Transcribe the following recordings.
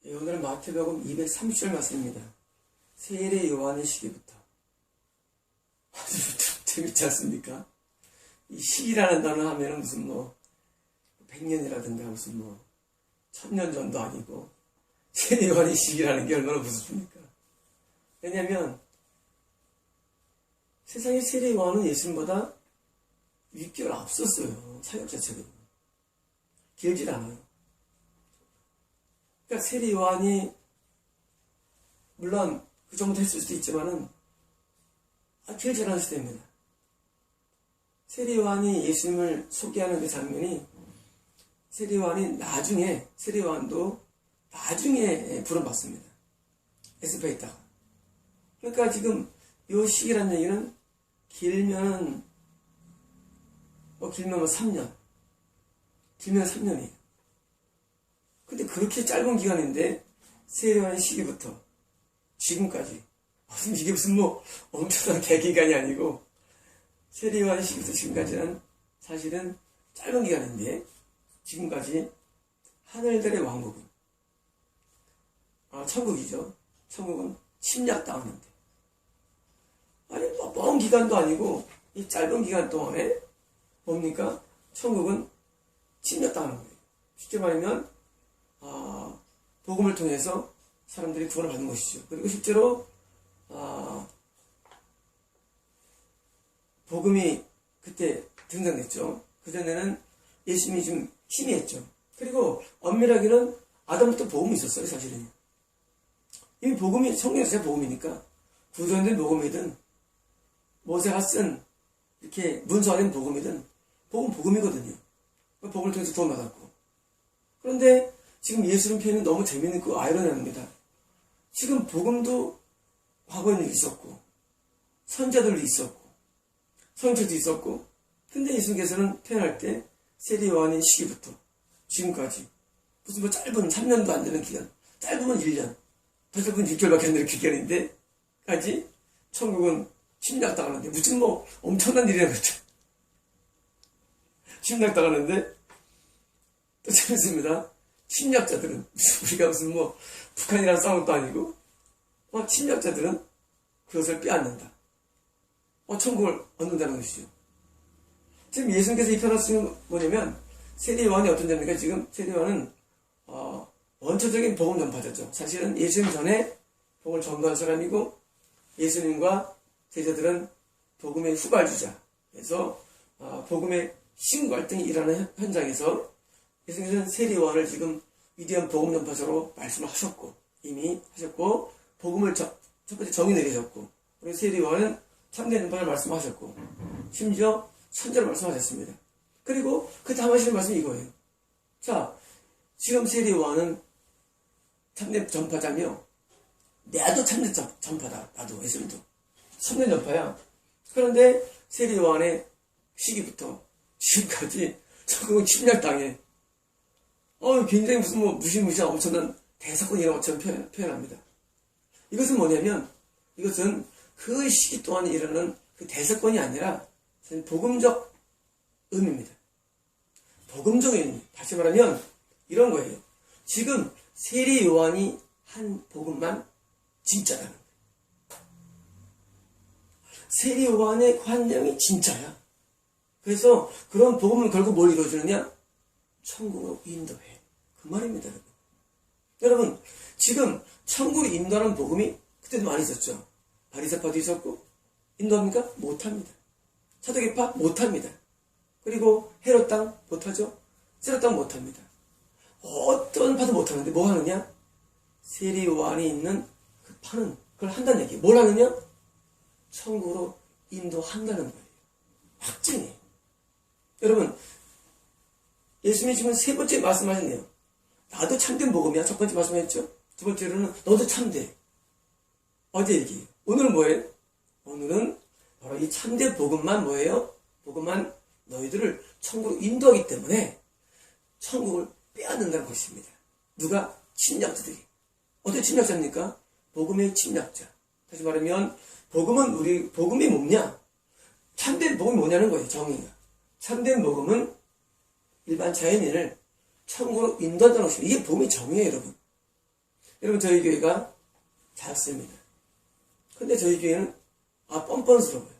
오늘은 마태복음 230절 말씀입니다. 세례 요한의 시기부터. 아주 재밌지 않습니까? 이 시기라는 단어 하면은 무슨 100년이라든가 무슨 1000년 전도 아니고 세례 요한의 시기라는 게 얼마나 무섭습니까? 왜냐면 세상의 세례 요한은 예수님보다 6개월 앞섰어요. 사역 자체가. 길질 않아요. 그러니까 세례 요한이 물론 그 정도 했을 수도 있지만은 길지 않은 시대입니다. 세례 요한이 예수님을 소개하는 그 장면이 세례 요한도 나중에 부름받습니다. 에스파에 있다가. 그러니까 지금 요 시기라는 얘기는 길면 3년. 길면 3년이에요. 근데 그렇게 짧은 기간인데 세례 요한의 시기부터 지금까지 이게 무슨 엄청난 대기간이 아니고 세례 요한의 시기부터 지금까지는 사실은 짧은 기간인데 지금까지 하늘들의 왕국은 천국이죠. 천국은 침략당하는데 아니 먼 기간도 아니고 이 짧은 기간 동안에 뭡니까? 천국은 침략당하는 거예요. 쉽게 말하면 복음을 통해서 사람들이 구원을 받는 것이죠. 그리고 실제로 복음이 그때 등장했죠. 그전에는 예수님이 좀 희미했죠. 그리고 엄밀하게는 아담부터 복음이 있었어요. 사실은 이미 복음이 성경에서 복음이니까 구전된 복음이든 모세가 쓴 이렇게 문서화된 복음이든 복음이거든요. 복음을 통해서 구원받았고. 그런데 지금 예수님 표현은 너무 재미있고 아이러니합니다. 지금 복음도 과거에는 있었고 선자들도 있었고 선지도 있었고 근데 예수님께서는 태어날 때 세례 요한의 시기부터 지금까지 무슨 짧은 3년도 안 되는 기간, 짧으면 1년, 더 짧으면 6개월밖에 안 되는 기간인데 까지 천국은 침략당하는데 무슨 엄청난 일이라는 거죠. 침략당하는데 또 재밌습니다. 침략자들은 우리가 무슨 북한이랑 싸운 것도 아니고 침략자들은 그것을 빼앗는다. 천국을 얻는다는 것이죠. 지금 예수님께서 이 편을 쓰는 뭐냐면 세례 요한이 어떤 점입니까? 지금 세례 요한은 원초적인 복음 전파자죠. 사실은 예수님 전에 복음을 전도한 사람이고 예수님과 제자들은 복음의 후발주자. 그래서 복음의 신과 갈등이 일어나는 현장에서 예수님께서는 세례 요한을 지금 위대한 복음 전파자로 말씀을 하셨고 이미 하셨고 복음을 첫 번째 정의 내리셨고 그리고 세례 요한은 참된 전파를 말씀하셨고 심지어 선제로 말씀하셨습니다. 그리고 그 다음 하시는 말씀이 이거예요. 자, 지금 세례 요한은 참된 전파자며 나도 참된 전파다. 나도 예수님도 참된 전파야. 그런데 세례 요한의 시기부터 지금까지 천국은 침략당해. 굉장히 무슨 무시무시한 엄청난 대사건이라고 저는 표현합니다. 이것은 뭐냐면 이것은 그 시기 동안에 일어나는 그 대사건이 아니라 복음적 의미입니다. 복음적 의미. 다시 말하면 이런 거예요. 지금 세례 요한이 한 복음만 진짜라는 거예요. 세례 요한의 관념이 진짜야. 그래서 그런 복음을 걸고 뭘 이루어주느냐? 천국으로 인도해. 그 말입니다. 여러분 지금 천국으로 인도하는 복음이 그때도 많이 있었죠. 바리새파도 있었고 인도합니까? 못합니다. 사도계파 못합니다. 그리고 헤롯 땅 못하죠. 세롯 땅 못합니다. 어떤 파도 못하는데 뭐 하느냐? 세례 요한이 있는 그 파는 그걸 한다는 얘기예요. 뭘 하느냐? 천국으로 인도한다는 거예요. 확증이에요. 여러분 예수님이 지금 세 번째 말씀하셨네요. 나도 참된 복음이야. 첫 번째 말씀하셨죠. 두 번째로는 너도 참돼. 어제 얘기해요. 오늘은 뭐예요? 오늘은 바로 이 참된 복음만 뭐예요? 복음만 너희들을 천국으로 인도하기 때문에 천국을 빼앗는다는 것입니다. 누가? 침략자들이. 어떤 침략자입니까? 복음의 침략자. 다시 말하면 복음이 뭐냐? 참된 복음이 뭐냐는 거예요. 정의가. 참된 복음은 일반 자연인을 천국으로 인도한다는 것입니다. 이게 복음의 정의예요, 여러분. 여러분, 저희 교회가 작습니다. 근데 저희 교회는 뻔뻔스러워요.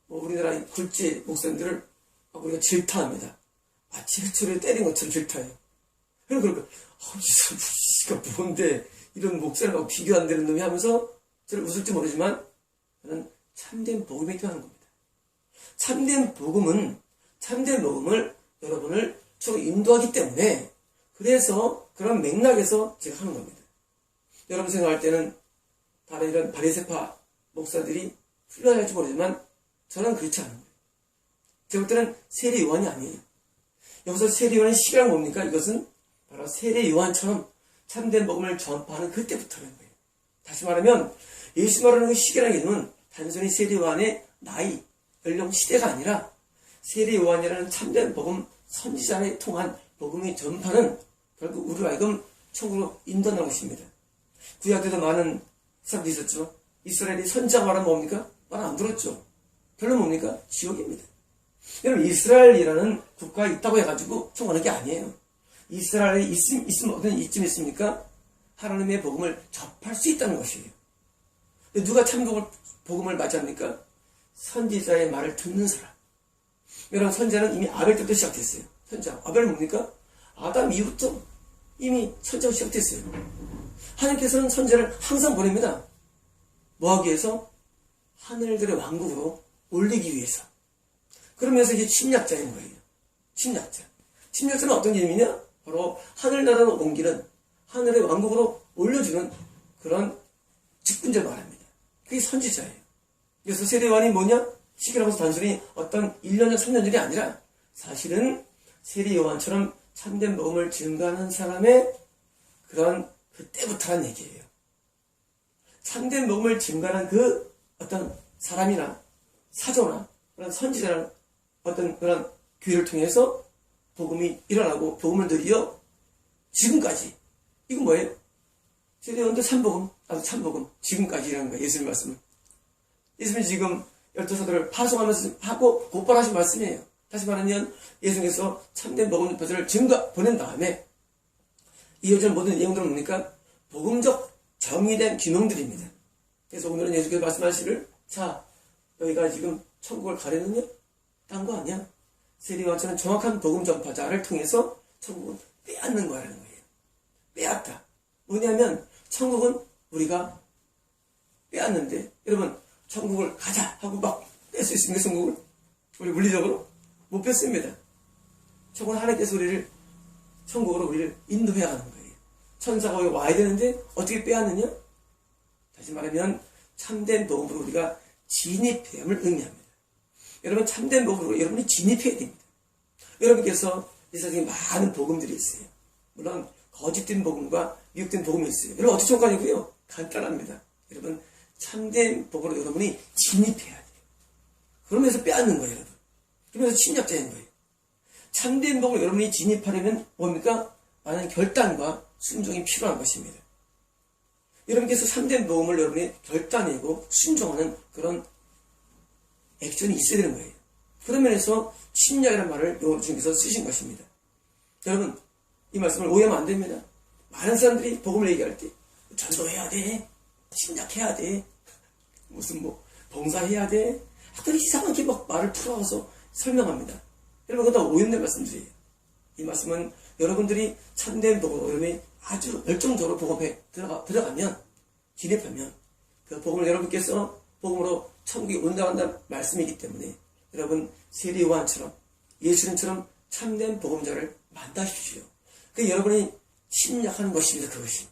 우리나라 굴지 목사님들을 우리가 질타합니다. 마치 해초리에 때린 것처럼 질타해요. 그러니까 이 사람이 뭔데 이런 목사님하고 비교 안 되는 놈이 하면서 저를 웃을지 모르지만 저는 참된 복음이 필요한 겁니다. 참된 복음은 참된 복음을 여러분을 주로 인도하기 때문에 그래서 그런 맥락에서 제가 하는 겁니다. 여러분 생각할 때는 다른 이런 바리새파 목사들이 훌륭할지 를 모르지만 저는 그렇지 않은 거예요. 제가 볼 때는 세례 요한이 아니에요. 여기서 세례 요한의 시기란 뭡니까? 이것은 바로 세례 요한처럼 참된 복음을 전파하는 그때부터라는 거예요. 다시 말하면 예수 말하는 그 시기라는 개념은 단순히 세례 요한의 나이, 연령, 시대가 아니라 세례 요한이라는 참된 복음 선지자에 통한 복음의 전파는 결국 우리로 하여금 천국으로 인도하는 것입니다. 구약 때도 많은 사람들이 있었죠. 이스라엘이 선지자 말하면 뭡니까? 말 안 들었죠. 결론 뭡니까? 지옥입니다. 여러분, 이스라엘이라는 국가가 있다고 해가지고 통하는 게 아니에요. 이스라엘이 있으면 어떤 이쯤 있습니까? 하나님의 복음을 접할 수 있다는 것이에요. 누가 참 복음을 맞이합니까? 선지자의 말을 듣는 사람. 여러분, 선지자는 이미 아벨 때부터 시작됐어요. 선지자. 아벨은 뭡니까? 아담 이후부터 이미 선지자가 시작됐어요. 하나님께서는 선지자를 항상 보냅니다. 뭐하기 위해서? 하늘들의 왕국으로 올리기 위해서. 그러면서 이제 침략자인 거예요. 침략자. 침략자는 어떤 개념이냐? 바로 하늘나라로 옮기는, 하늘의 왕국으로 올려주는 그런 직분자를 말합니다. 그게 선지자예요. 그래서 세례요한이 뭐냐? 시기라고 해서 단순히 어떤 1년 전, 3년 전이 아니라 사실은 세례요한처럼 참된 복음을 증거하는 사람의 그런 그때부터란 얘기예요. 참된 복음을 증거하는 그 어떤 사람이나 사조나 그런 선지자나 어떤 그런 교회를 통해서 복음이 일어나고 복음을 드디어 지금까지 이건 뭐예요? 세례요한도 참복음, 나도 참복음 지금까지라는 거예요. 예수님 말씀은. 예수님이 지금 12사도를 파송하면서 하고 곧바로 하신 말씀이에요. 다시 말하면 예수님께서 참된 복음 전파자를 보낸 다음에 이어진 모든 내용들은 뭡니까? 복음적 정의된 규명들입니다. 그래서 오늘은 예수께서 말씀하시기를 자, 너희가 지금 천국을 가려느냐? 딴 거 아니야. 세례요한처럼 정확한 복음 전파자를 통해서 천국은 빼앗는 거라는 거예요. 빼앗다. 뭐냐면 천국은 우리가 빼앗는데 여러분 천국을 가자 하고 막 뺄 수 있습니까? 천국을? 우리 물리적으로? 못 뺐습니다. 천국은 하나님께서 우리를 천국으로 우리를 인도해야 하는 거예요. 천사가 와야 되는데 어떻게 빼앗느냐? 다시 말하면 참된 복음으로 우리가 진입함을 의미합니다. 여러분 참된 복음으로 여러분이 진입해야 됩니다. 여러분께서 이 세상에 많은 복음들이 있어요. 물론 거짓된 복음과 미혹된 복음이 있어요. 여러분 어떻게 천국가냐고요? 간단합니다. 여러분 참된 복음으로 여러분이 진입해야 돼요. 그러면서 빼앗는 거예요. 여러분. 그러면서 침략자인 거예요. 참된 복음으로 여러분이 진입하려면 뭡니까? 많은 결단과 순종이 필요한 것입니다. 여러분께서 참된 복음을 여러분이 결단이고 순종하는 그런 액션이 있어야 되는 거예요. 그런 면에서 침략이라는 말을 영어로 주님께서 쓰신 것입니다. 여러분 이 말씀을 오해하면 안 됩니다. 많은 사람들이 복음을 얘기할 때 전도해야 돼, 침략해야 돼, 무슨 봉사해야 돼, 하여튼 이상하게 막 말을 풀어와서 설명합니다. 여러분 그거 다 오해된 말씀들이에요. 이 말씀은 여러분들이 참된 복음으로 여러분이 아주 열정적으로 복음에 들어가면 진입하면 그 복음을 여러분께서 복음으로 천국에 온다간다는 말씀이기 때문에 여러분 세례요한처럼 예수님처럼 참된 복음자를 만나십시오. 그 여러분이 침략하는 것입니다. 그것이.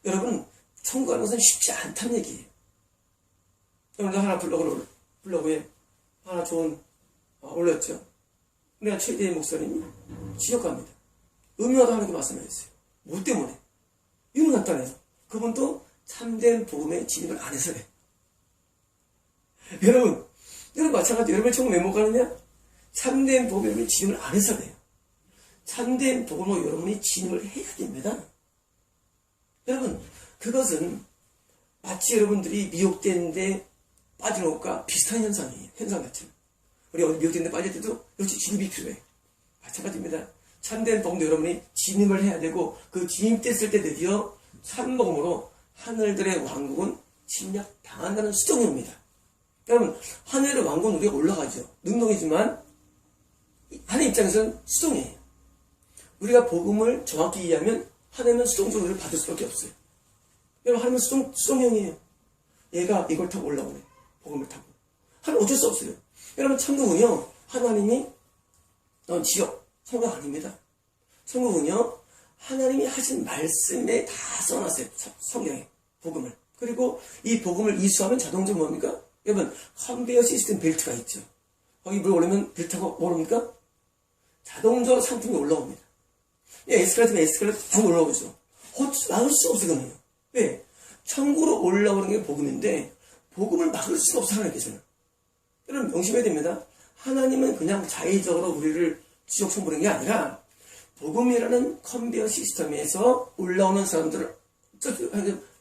여러분 천국 가는 것은 쉽지 않다는 얘기예요. 오늘도 하나 블로그에 하나 좋은 올렸죠. 내가 최대의 목사님이 지옥 갑니다. 음흉하다 하는 게 말씀하셨어요. 뭐 때문에? 이유는 간단해요. 그분도 참된 복음에 진입을 안 해서 그래. 여러분 마찬가지로 여러분이 천국 왜 못 가느냐? 참된 복음에 여러분이 진입을 안 해서 그래요. 참된 복음으로 여러분이 진입을 해야 됩니다. 여러분 그것은 마치 여러분들이 미혹되는데 빠지는 것과 비슷한 현상이에요. 현상 자체는. 우리 어디 미혹되는데 빠질 때도 역시 진입이 필요해. 마찬가지입니다. 참된 복음도 여러분이 진입을 해야 되고 그 진입됐을 때 드디어 참복음으로 하늘들의 왕국은 침략당한다는 수정입니다. 여러분, 하늘의 왕국은 우리가 올라가죠. 능동이지만 하나님 입장에서는 수동이에요. 우리가 복음을 정확히 이해하면 하나님은 수동적으로 우리를 받을 수밖에 없어요. 여러분, 하나님은 수동형이에요. 얘가 이걸 타고 올라오네. 복음을 타고. 하나님 어쩔 수 없어요. 여러분, 천국은요, 하나님이 지역, 천국 아닙니다. 천국은요, 하나님이 하신 말씀에 다 써놨어요. 성경에, 복음을. 그리고 이 복음을 이수하면 자동적으로 뭡니까? 여러분, 컨베이어 시스템 벨트가 있죠. 거기 물 오르면 벨트가 오릅니까? 자동적으로 상품이 올라옵니다. 에스컬레이터 쭉 올라오죠. 막을 수 없어요. 왜? 천국으로 올라오는 게 복음인데 복음을 막을 수가 없어요. 하나님께서는. 여러분 명심해야 됩니다. 하나님은 그냥 자의적으로 우리를 지옥 선보는 게 아니라 복음이라는 컨베이어 시스템에서 올라오는 사람들을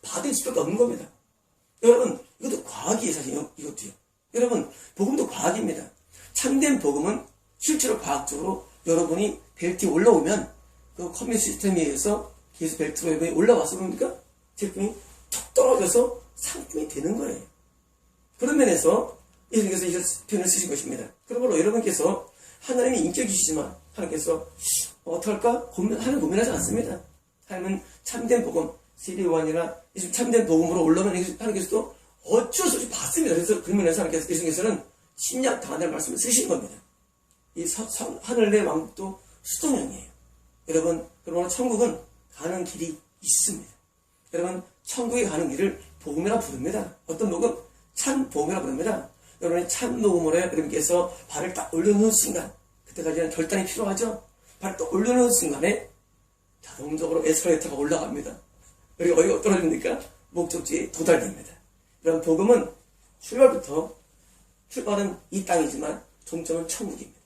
받을 수밖에 없는 겁니다. 여러분 이것도 과학이에요. 사실 이것도요. 여러분 복음도 과학입니다. 참된 복음은 실제로 과학적으로 여러분이 벨트에 올라오면 그 컨베이어 시스템에 의해서 계속 벨트로 올라와서 그럽니까? 제품이 툭 떨어져서 상품이 되는 거예요. 그런 면에서 예수님께서 이런 표현을 쓰신 것입니다. 그러므로 여러분께서 하나님이 인격이시지만 하나님께서 어떡할까? 하나님 고민하지 않습니다. 하나님은 참된 복음, 세례요한이나 참된 복음으로 올라오면 하나님께서도 어쩔 수 없이 받습니다. 그래서 그런 면에서 예수님께서는 침략 당한다는 말씀을 쓰신 겁니다. 이 하늘의 왕국도 수동형이에요. 여러분, 그러므로 천국은 가는 길이 있습니다. 여러분, 천국에 가는 길을 복음이라 부릅니다. 어떤 복음? 참 복음이라 부릅니다. 여러분이 참 복음으로 여러분께서 발을 딱 올려놓은 순간, 그때까지는 결단이 필요하죠? 발을 딱 올려놓은 순간에 자동적으로 에스컬레이터가 올라갑니다. 그리고 어디가 떨어집니까? 목적지에 도달됩니다. 여러분, 복음은 출발은 이 땅이지만 종점은 천국입니다.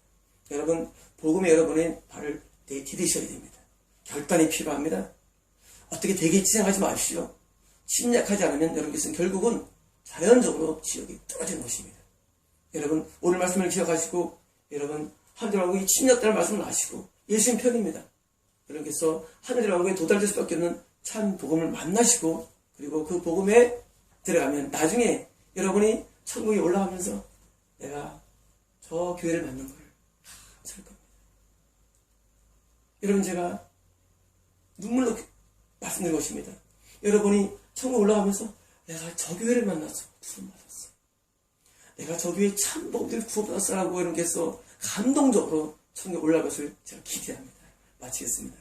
여러분, 복음에 여러분의 발을 디디셔야 됩니다. 결단이 필요합니다. 어떻게 되겠지 생각하지 마십시오. 침략하지 않으면 여러분께서는 결국은 자연적으로 지옥에 떨어지는 것입니다. 여러분 오늘 말씀을 기억하시고 여러분 하늘의 왕국이 침략되는 말씀을 아시고 예수님 편입니다. 여러분께서 하늘의 왕국에 도달될 수밖에 없는 참 복음을 만나시고 그리고 그 복음에 들어가면 나중에 여러분이 천국에 올라가면서 내가 저 교회를 만난 걸 살 겁니다. 여러분 제가 눈물로 말씀드린 것입니다. 여러분이 천국 올라가면서 내가 저 교회를 만나서 구원받았어. 내가 저 교회 참 복음들 구원받았어라고 여러분께서 감동적으로 천국에 올라갈 것을 제가 기대합니다. 마치겠습니다.